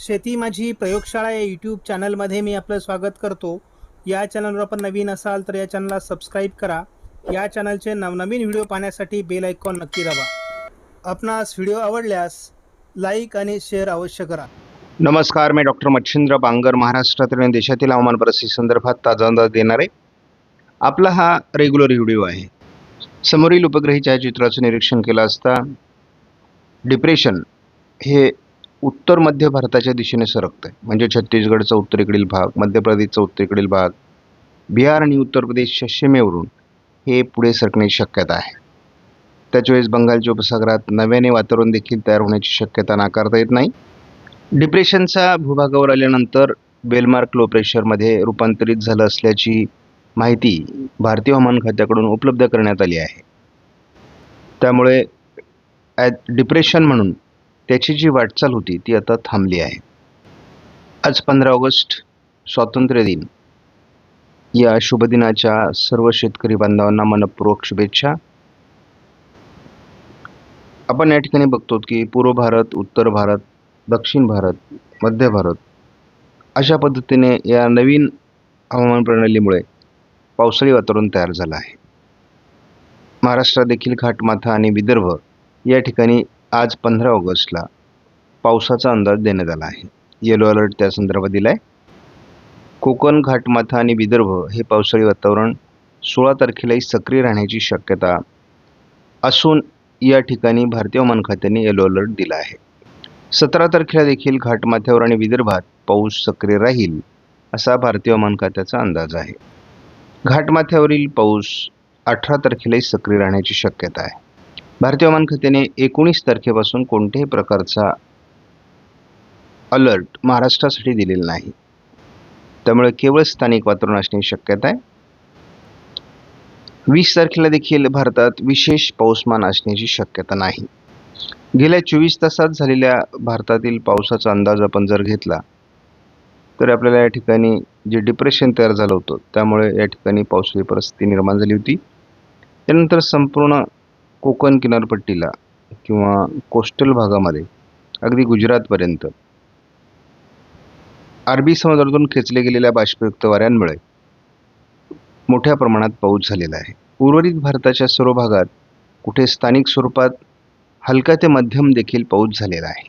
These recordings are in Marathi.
शेती माझी प्रयोगशाळा या यूट्यूब चॅनलमध्ये मी आपलं स्वागत करतो. या चॅनलवर आपण नवीन असाल तर या चॅनलला सबस्क्राईब करा. या चॅनलचे नवनवीन व्हिडिओ पाहण्यासाठी बेल आयकॉन नक्की दाबा. आपणास व्हिडिओ आवडल्यास लाईक आणि शेअर अवश्य करा. नमस्कार, मी डॉक्टर मच्छिंद्र बांगर, महाराष्ट्रातील आणि देशातील हवामान परिस्थितीसंदर्भात ताजा अंदाज देणारे आपला हा रेग्युलर व्हिडिओ आहे. समोरील उपग्रही छायाचित्राचं निरीक्षण केलं असता डिप्रेशन हे उत्तर मध्य भारताच्या दिशेने सरकतं आहे. म्हणजे छत्तीसगडचा उत्तरेकडील भाग, मध्य प्रदेशचा उत्तरेकडील भाग, बिहार आणि उत्तर प्रदेशच्या सीमेवरून हे पुढे सरकण्याची शक्यता आहे. त्याच वेळेस बंगालच्या उपसागरात नव्याने वातावरण देखील तयार होण्याची शक्यता नाकारता येत नाही. डिप्रेशनचा भूभागावर आल्यानंतर बेलमार्क लो प्रेशरमध्ये रूपांतरित झालं असल्याची माहिती भारतीय हवामान खात्याकडून उपलब्ध करण्यात आली आहे. त्यामुळे डिप्रेशन म्हणून त्याची जी वाटचाल होती ती आता थांबली आहे. आज 15 ऑगस्ट स्वातंत्र्य दिन. या शुभ दिनाच्या सर्व शेतकरी बांधवांना मनपूर्वक शुभेच्छा. आपण या ठिकाणी बघतो की पूर्व भारत, उत्तर भारत, दक्षिण भारत, मध्य भारत अशा पद्धतीने या नवीन हवामान प्रणालीमुळे पावसाळी वातावरण तयार झालं आहे. महाराष्ट्रात देखील घाटमाथा आणि विदर्भ या ठिकाणी आज 15 ऑगस्टला पावसाचा अंदाज देण्यात आला आहे. येलो अलर्ट त्या संदर्भात दिला आहे. कोकण, घाटमाथा आणि विदर्भ हे पावसाळी वातावरण 16 तारखेलाही सक्रिय राहण्याची शक्यता असून या ठिकाणी भारतीय हवामान खात्याने येलो अलर्ट दिला आहे. 17 तारखेला देखील घाटमाथ्यावर आणि विदर्भात पाऊस सक्रिय राहील असा भारतीय हवामान खात्याचा अंदाज आहे. घाटमाथ्यावरील पाऊस 18 तारखेलाही सक्रिय राहण्याची शक्यता आहे. भारतीय हवामान खात्याने 19 तारखेपासून कोणत्याही प्रकारचा अलर्ट महाराष्ट्रासाठी दिलेला नाही. त्यामुळे केवळ स्थानिक वातावरण असण्याची शक्यता आहे. 20 तारखेला देखील भारतात विशेष पाऊसमान असण्याची शक्यता नाही. गेल्या 24 तासात झालेल्या भारतातील पावसाचा अंदाज आपण जर घेतला तर आपल्याला या ठिकाणी जे डिप्रेशन तयार झालं होतं त्यामुळे या ठिकाणी पावसाळी परिस्थिती निर्माण झाली होती. त्यानंतर संपूर्ण कोकण किनारपट्टीला किंवा कोस्टल भागामध्ये अगदी गुजरातपर्यंत अरबी समुद्रातून खेचले गेलेल्या बाष्पयुक्त वाऱ्यांमुळे मोठ्या प्रमाणात पाऊस झालेला आहे. उर्वरित भारताच्या सर्व भागात कुठे स्थानिक स्वरूपात हलका ते मध्यम देखील पाऊस झालेला आहे.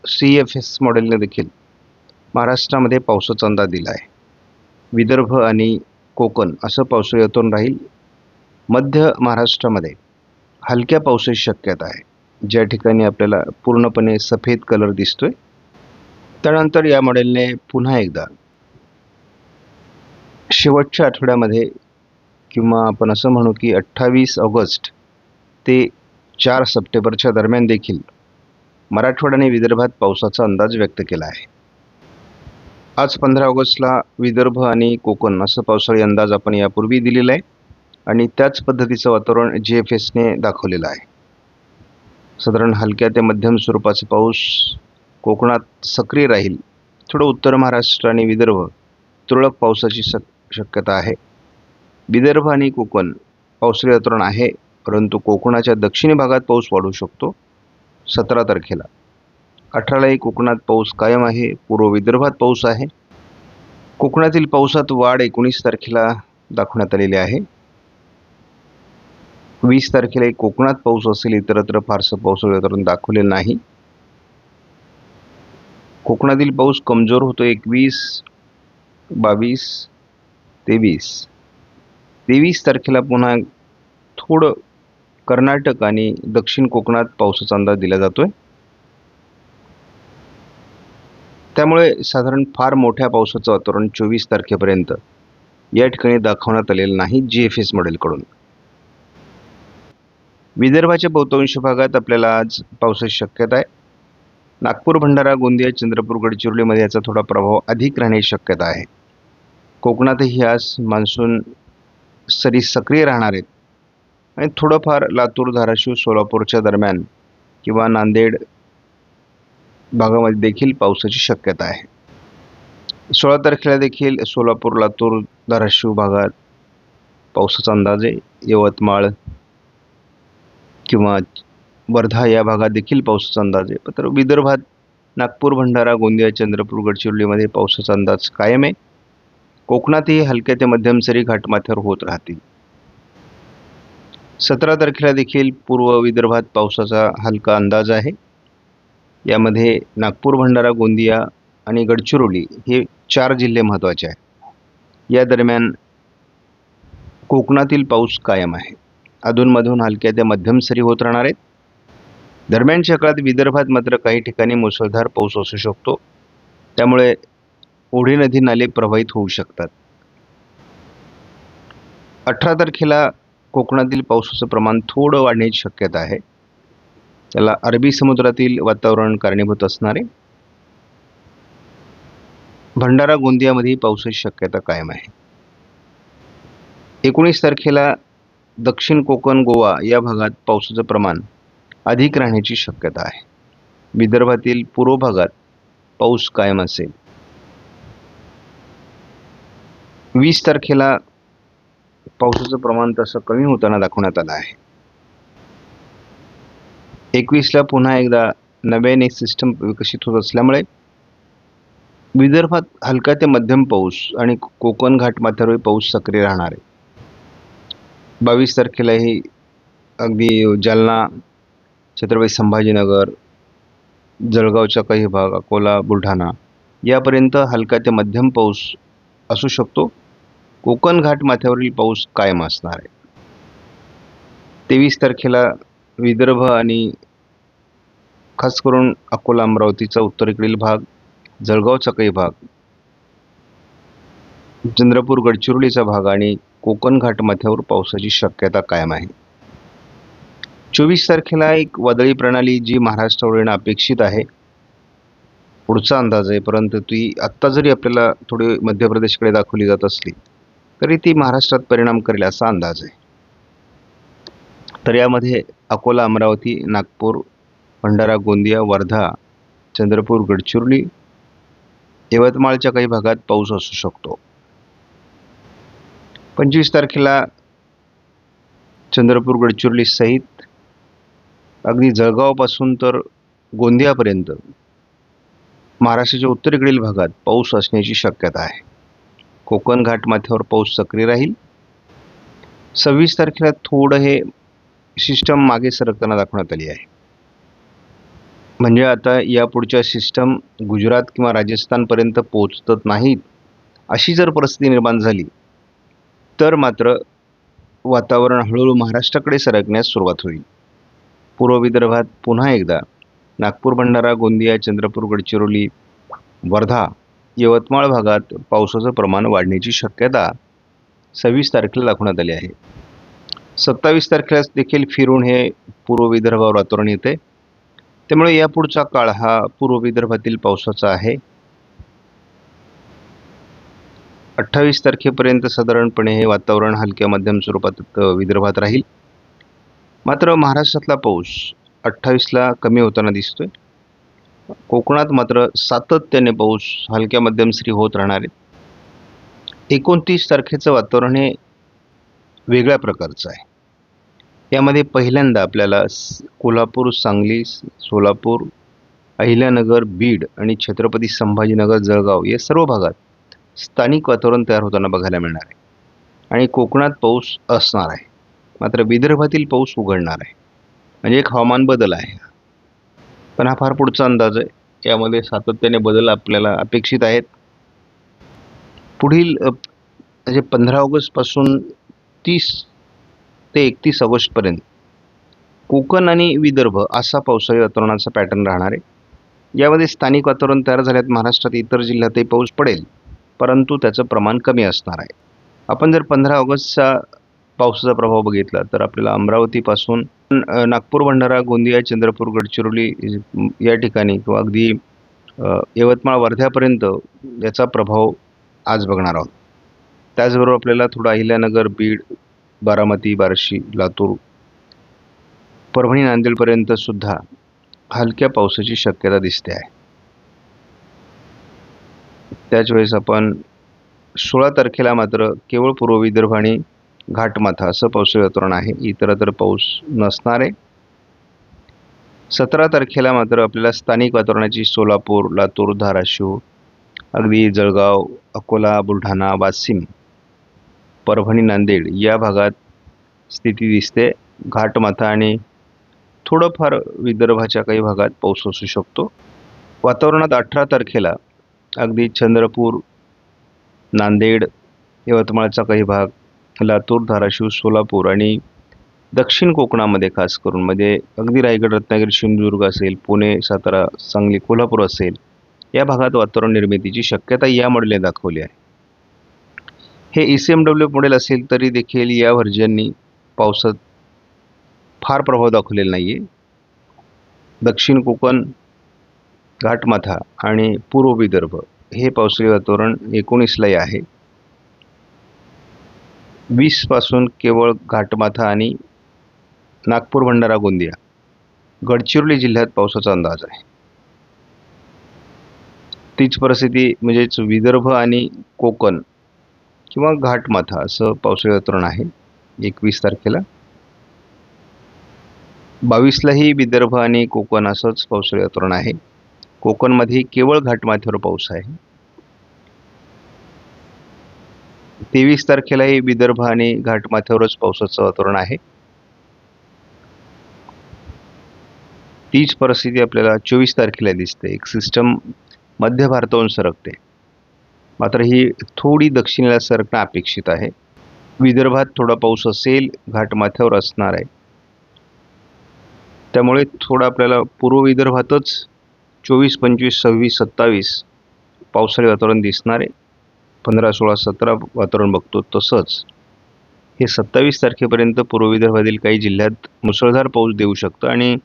CFS मॉडेलने देखील महाराष्ट्रामध्ये पावसाचा अंदाज दिला आहे. विदर्भ आणि कोकण असं पावसाळी वातावरण राहील. मध्य महाराष्ट्रामध्ये हलक्या पावसाची शक्यता आहे, ज्या ठिकाणी आपल्याला पूर्णपणे सफेद कलर दिसतोय. त्यानंतर या मॉडेलने पुन्हा एकदा शेवटच्या आठवड्यामध्ये किंवा आपण असं म्हणू की 28 ऑगस्ट ते 4 सप्टेंबरच्या दरम्यान देखील मराठवाडा आणि विदर्भात पावसाचा अंदाज व्यक्त केला आहे. आज 15 ऑगस्टला विदर्भ आणि कोकण असं पावसाळी अंदाज आपण यापूर्वी दिलेला आहे आणि त्याच पद्धतीचं वातावरण GFSने दाखवलेलं आहे. साधारण हलक्या ते मध्यम स्वरूपाचा पाऊस कोकणात सक्रिय राहील. थोडं उत्तर महाराष्ट्र आणि विदर्भ तुरळक पावसाची शक्यता आहे. विदर्भ आणि कोकण पावसाळी वातावरण आहे, परंतु कोकणाच्या दक्षिणी भागात पाऊस वाढू शकतो 17 तारखेला. 18लाही कोकणात पाऊस कायम आहे. पूर्व विदर्भात पाऊस आहे. कोकणातील पावसात वाढ 19 तारखेला दाखवण्यात आलेली आहे. 20 तारखेला कोकणात पाऊस असेल, इतरत्र फारसं पावसाळी वातावरण दाखवलेलं नाही. कोकणातील पाऊस कमजोर होतो 21, 22, 23 तारखेला पुन्हा थोडं कर्नाटक आणि दक्षिण कोकणात पावसाचा अंदाज दिला जातोय. त्यामुळे साधारण फार मोठ्या पावसाचं वातावरण 24 तारखेपर्यंत या ठिकाणी दाखवण्यात आलेलं नाही GFS मॉडेलकडून. विदर्भाच्या बहुतांश भागात आपल्याला आज पावसाची शक्यता आहे. नागपूर, भंडारा, गोंदिया, चंद्रपूर, गडचिरोलीमध्ये याचा थोडा प्रभाव अधिक राहण्याची शक्यता आहे. कोकणातही आज मान्सून सरी सक्रिय राहणार आहेत आणि थोडंफार लातूर, धाराशिव, सोलापूरच्या दरम्यान किंवा नांदेड भागामध्ये देखील पावसाची शक्यता आहे. 16 तारखेला देखील सोलापूर, लातूर, धाराशिव भागात पावसाचा अंदाज आहे. यवतमाळ किंवा वर्धा या भागात देखील पावसाचा अंदाज आहे. तर विदर्भात नागपूर, भंडारा, गोंदिया, चंद्रपूर, गडचिरोलीमध्ये पावसाचा अंदाज कायम आहे. कोकणातही हलक्या ते मध्यम सरी घाटमाथ्यावर होत राहतील. 17 तारखेला देखील पूर्व विदर्भात पावसाचा हलका अंदाज आहे. यामध्ये नागपूर, भंडारा, गोंदिया आणि गडचिरोली हे 4 जिल्हे महत्त्वाचे आहेत. या दरम्यान कोकणातील पाऊस कायम आहे. अधूनमधून हलक्या ते मध्यम सरी होत राहणार आहेत. दरम्यानच्या काळात विदर्भात मात्र काही ठिकाणी मुसळधार पाऊस असू शकतो. त्यामुळे ओढे नदी नाले प्रवाहित होऊ शकतात. 18 तारखेला कोकणातील पावसाचं प्रमाण थोडं वाढण्याची शक्यता आहे. त्याला अरबी समुद्रातील वातावरण कारणीभूत असणार आहे. भंडारा, गोंदियामध्ये पावसाची शक्यता कायम आहे. 19 तारखेला दक्षिण कोकण, गोवा या भागात पावसाचं प्रमाण अधिक राहण्याची शक्यता आहे. विदर्भातील पूर्व भागात पाऊस कायम असेल. 20 तारखेला पावसाचं प्रमाण तसं कमी होताना दाखवण्यात आलं आहे. 21ला पुन्हा एकदा नव्याने सिस्टम विकसित होत असल्यामुळे विदर्भात हलका ते मध्यम पाऊस आणि कोकण घाटमाथ्यावरही पाऊस सक्रिय राहणार आहे. 22 तारखेलाही अगदी जालना, छत्रपती संभाजीनगर, जळगावचा काही भाग, अकोला, बुलढाणा यापर्यंत हलका ते मध्यम पाऊस असू शकतो. कोकण घाटमाथ्यावरील पाऊस कायम असणार आहे. 23 तारखेला विदर्भ आणि खास करून अकोला, अमरावतीचा उत्तरेकडील भाग, जळगावचा काही भाग, चंद्रपूर, गडचिरोलीचा भाग आणि कोकण घाटमाथ्यावर पावसाची शक्यता कायम आहे. 24 तारखेला एक वादळी प्रणाली जी महाराष्ट्रावर येणं अपेक्षित आहे, पुढचा अंदाज आहे. परंतु ती आत्ता जरी आपल्याला थोडी मध्य प्रदेशकडे दाखवली जात असली तरी ती महाराष्ट्रात परिणाम करेल असा अंदाज आहे. तर यामध्ये अकोला, अमरावती, नागपूर, भंडारा, गोंदिया, वर्धा, चंद्रपूर, गडचिरोली, यवतमाळच्या काही भागात पाऊस असू शकतो. 25 तारखेला चंद्रपूर, गडचिरोली सहित अगदी जळगावपासून तर गोंदियापर्यंत महाराष्ट्राच्या उत्तरेकडील भागात पाऊस असण्याची शक्यता आहे. कोकण घाटमाथ्यावर पाऊस सक्रिय राहील. 26 तारखेला थोडं हे सिस्टम मागे सरकताना दाखवण्यात आली आहे. म्हणजे आता यापुढच्या सिस्टम गुजरात किंवा राजस्थानपर्यंत पोहोचत नाहीत अशी जर परिस्थिती निर्माण झाली तर मात्र वातावरण हळूहळू महाराष्ट्राकडे सरकण्यास सुरुवात होईल. पूर्व विदर्भात पुन्हा एकदा नागपूर, भंडारा, गोंदिया, चंद्रपूर, गडचिरोली, वर्धा, यवतमाळ भागात पावसाचं प्रमाण वाढण्याची शक्यता 26 तारखेला दाखवण्यात आली आहे. 27 तारखेला देखील फिरून हे पूर्व विदर्भावर वातावरण येते. त्यामुळे यापुढचा काळ हा पूर्व विदर्भातील पावसाचा आहे. 28 तारखेपर्यंत साधारणपणे हे वातावरण हलक्या मध्यम स्वरूपात विदर्भात राहील. मात्र महाराष्ट्रातला पाऊस 28ला कमी होताना दिसतोय. कोकणात मात्र सातत्याने पाऊस हलक्या मध्यम सरी होत राहणार आहे. 29 तारखेचं वातावरण हे वेगळ्या प्रकारचं आहे. यामध्ये पहिल्यांदा आपल्याला कोल्हापूर, सांगली, सोलापूर, अहिल्यानगर, बीड आणि छत्रपती संभाजीनगर, जळगाव या सर्व भागात स्थानिक वातावरण तयार होताना बघायला मिळणार आहे आणि कोकणात पाऊस असणार आहे. मात्र विदर्भातील पाऊस उघडणार आहे. म्हणजे एक हवामान बदल आहे. पण हा फार पुढचा अंदाज आहे. यामध्ये सातत्याने बदल आपल्याला अपेक्षित आहेत. पुढील म्हणजे 15 ऑगस्टपासून 30 ते 31 ऑगस्टपर्यंत कोकण आणि विदर्भ असा पावसाळी वातावरणाचा पॅटर्न राहणार आहे. यामध्ये स्थानिक वातावरण तयार झाल्यात. महाराष्ट्रात इतर जिल्ह्यातही पाऊस पडेल, परंतु त्याचं प्रमाण कमी असणार आहे. आपण जर 15 ऑगस्टचा पावसाचा प्रभाव बघितला तर आपल्याला अमरावतीपासून नागपूर, भंडारा, गोंदिया, चंद्रपूर, गडचिरोली या ठिकाणी किंवा अगदी यवतमाळ, वर्ध्यापर्यंत याचा प्रभाव आज बघणार आहोत. त्याचबरोबर आपल्याला थोडं अहिल्यानगर, बीड, बारामती, बार्शी, लातूर, परभणी, नांदेडपर्यंत सुद्धा हलक्या पावसाची शक्यता दिसते आहे. त्याच वेळेस आपण 16 तारखेला मात्र केवळ पूर्व विदर्भ आणि घाटमाथा असं पावसाळी वातावरण आहे. इतरत्र पाऊस नसणार आहे. 17 तारखेला मात्र आपल्याला स्थानिक वातावरणाची सोलापूर, लातूर, धाराशिव, अगदी जळगाव, अकोला, बुलढाणा, वाशिम, परभणी, नांदेड या भागात स्थिती दिसते. घाटमाथा आणि थोडंफार विदर्भाच्या काही भागात पाऊस असू शकतो. वातावरणात 18 तारखेला अगदी चंद्रपूर, नांदेड, यवतमाळचा काही भाग, लातूर, धाराशिव, सोलापूर आणि दक्षिण कोकणामध्ये खास करून म्हणजे अगदी रायगड, रत्नागिरी, सिंधुदुर्ग असेल, पुणे, सातारा, सांगली, कोल्हापूर असेल, या भागात वातावरण निर्मितीची शक्यता या मॉडेलने दाखवली आहे. हे ECMW मॉडेल असेल तरी देखील या व्हर्जननी पावसात फार प्रभाव दाखवलेला नाही आहे. दक्षिण कोकण, घाटमाथा आणि पूर्व विदर्भ हे पावसाळी वातावरण 19ला आहे. 20 पासून केवळ घाटमाथा आणि नागपूर, भंडारा, गोंदिया, गडचिरोली जिल्ह्यात पावसाचा अंदाज आहे. तीच परिस्थिती म्हणजेच विदर्भ आणि कोकण किंवा घाटमाथा असं पावसाळी वातावरण आहे 21 तारखेला. 22लाही विदर्भ आणि कोकण असंच पावसाळी वातावरण आहे. कोकणमध्ये केवळ घाटमाथ्यावर पाऊस आहे. 23 तारखेलाही विदर्भ आणि घाटमाथ्यावरच पावसाचं वातावरण आहे. तीच परिस्थिती आपल्याला 24 तारखेला दिसते. एक सिस्टम मध्य भारतावरून सरकते, मात्र ही थोडी दक्षिणेला सरकणं अपेक्षित आहे. विदर्भात थोडा पाऊस असेल, घाटमाथ्यावर असणार आहे. त्यामुळे थोडं आपल्याला पूर्व विदर्भातच 24, 25, 26, 27 पावसाळी वातावरण दिसणार आहे. 15, 16, 17 वातावरण बघतो तसंच हे 27 तारखेपर्यंत पूर्व विदर्भातील काही जिल्ह्यात मुसळधार पाऊस देऊ शकतं आणि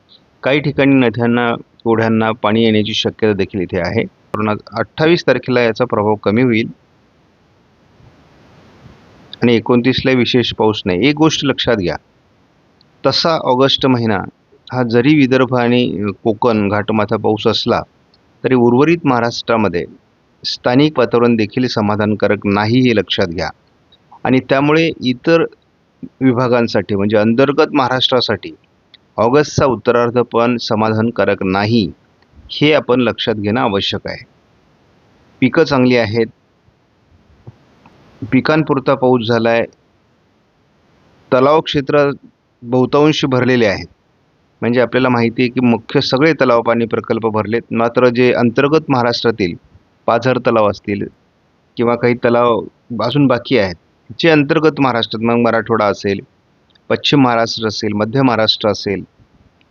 काही ठिकाणी नद्यांना, ओढ्यांना पाणी येण्याची शक्यता देखील इथे आहे. 28 तारखेला याचा प्रभाव कमी होईल आणि 29ला विशेष पाऊस नाही. एक गोष्ट लक्षात घ्या, तसा ऑगस्ट महिना हा जरी विदर्भ आणि कोकण, घाटमाथा पाऊस असला तरी उर्वरित महाराष्ट्रामध्ये स्थानिक वातावरण देखील समाधानकारक नाही हे लक्षात घ्या. आणि त्यामुळे इतर विभागांसाठी म्हणजे अंतर्गत महाराष्ट्रासाठी ऑगस्टचा उत्तरार्ध पण समाधानकारक नाही हे आपण लक्षात घेणं आवश्यक आहे. पिकं चांगली आहेत, पिकांपुरता पाऊस झाला आहे, तलाव क्षेत्र बहुतांशी भरलेले आहेत. म्हणजे आपल्याला माहिती आहे की मुख्य सगळे तलाव पाणी प्रकल्प भरलेत, मात्र जे अंतर्गत महाराष्ट्रातील पाझर तलाव असतील किंवा काही तलाव अजून बाकी आहेत, जे अंतर्गत महाराष्ट्रात मग मराठवाडा असेल, पश्चिम महाराष्ट्र असेल, मध्य महाराष्ट्र असेल,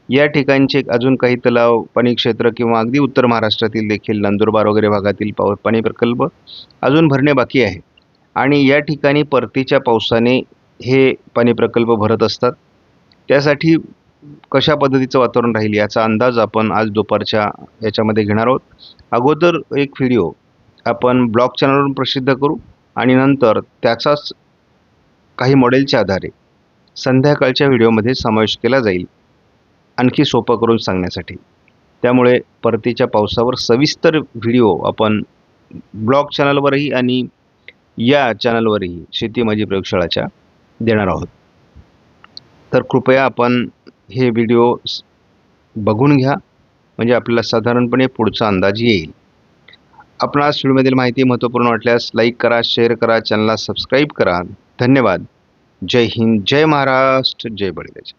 या ठिकाणचे अजून काही तलाव, पाणी क्षेत्र किंवा अगदी उत्तर महाराष्ट्रातील देखील नंदुरबार वगैरे भागातील पाणी प्रकल्प अजून भरणे बाकी आहे. आणि या ठिकाणी परतीच्या पावसाने हे पाणी प्रकल्प भरत असतात. त्यासाठी कशा पद्धतीचं वातावरण राहील याचा अंदाज आपण आज दुपारच्या याच्यामध्ये घेणार आहोत. अगोदर एक व्हिडिओ आपण ब्लॉग चॅनलवरून प्रसिद्ध करू आणि नंतर त्याचाच काही मॉडेलच्या आधारे संध्याकाळच्या व्हिडिओमध्ये समावेश केला जाईल, आणखी सोपं करून सांगण्यासाठी. त्यामुळे परतीच्या पावसावर सविस्तर व्हिडिओ आपण ब्लॉग चॅनलवरही आणि या चॅनलवरही शेती माझी प्रयोगशाळाच्या देणार आहोत. तर कृपया आपण हे व्हिडिओ बघून घ्या, म्हणजे आपल्याला साधारणपणे पुढचा अंदाज येईल. आपणास व्हिडिओमधील माहिती महत्त्वपूर्ण वाटल्यास लाईक करा, शेअर करा, चॅनलला सबस्क्राईब करा. धन्यवाद. जय हिंद, जय महाराष्ट्र, जय बळीराजा.